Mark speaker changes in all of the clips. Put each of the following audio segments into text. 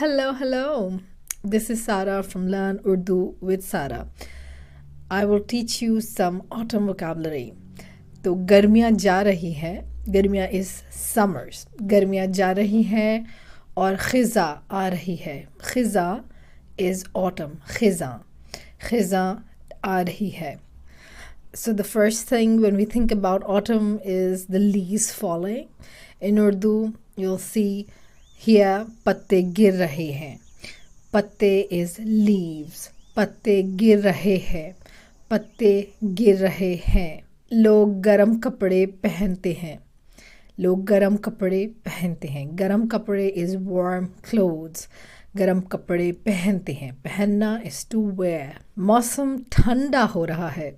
Speaker 1: Hello. This is Sarah from Learn Urdu with Sarah. I will teach you some autumn vocabulary. तो गर्मियाँ जा रही हैं, गर्मियाँ is summers. गर्मियाँ जा रही हैं और ख़िज़ा आ रही है. ख़िज़ा is autumn. ख़िज़ा आ रही है. So the first thing when we think about autumn is the leaves falling. In Urdu, you'll see here पत्ते गिर रहे हैं. पत्ते is leaves. पत्ते गिर रहे हैं. पत्ते गिर रहे हैं. लोग गरम कपड़े पहनते हैं. लोग गरम कपड़े पहनते हैं. गरम कपड़े is warm clothes. गरम कपड़े पहनते हैं. पहनना is to wear. मौसम ठंडा हो रहा है.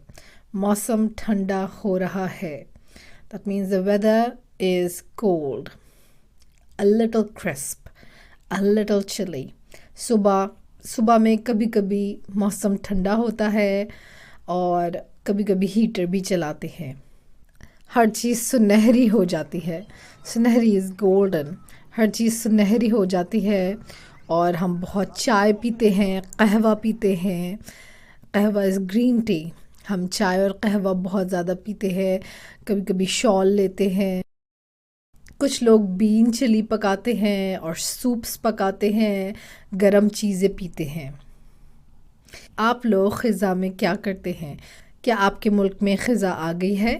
Speaker 1: मौसम ठंडा हो रहा है. That means the weather is cold. A little crisp. A little chilly. सुबह में कभी कभी मौसम ठंडा होता है और कभी कभी हीटर भी चलाते हैं. हर चीज़ सुनहरी हो जाती है. सुनहरी इज़ गोल्डन. हर चीज़ सुनहरी हो जाती है और हम बहुत चाय पीते हैं, कहवा पीते हैं. कहवा इज़ ग्रीन टी. हम चाय और कहवा बहुत ज़्यादा पीते हैं. कभी कभी शॉल लेते हैं. कुछ लोग बीन चिली पकाते हैं और सूप्स पकाते हैं. गरम चीज़ें पीते हैं. आप लोग ख़िज़ा में क्या करते हैं? क्या आपके मुल्क में ख़िज़ा आ गई है?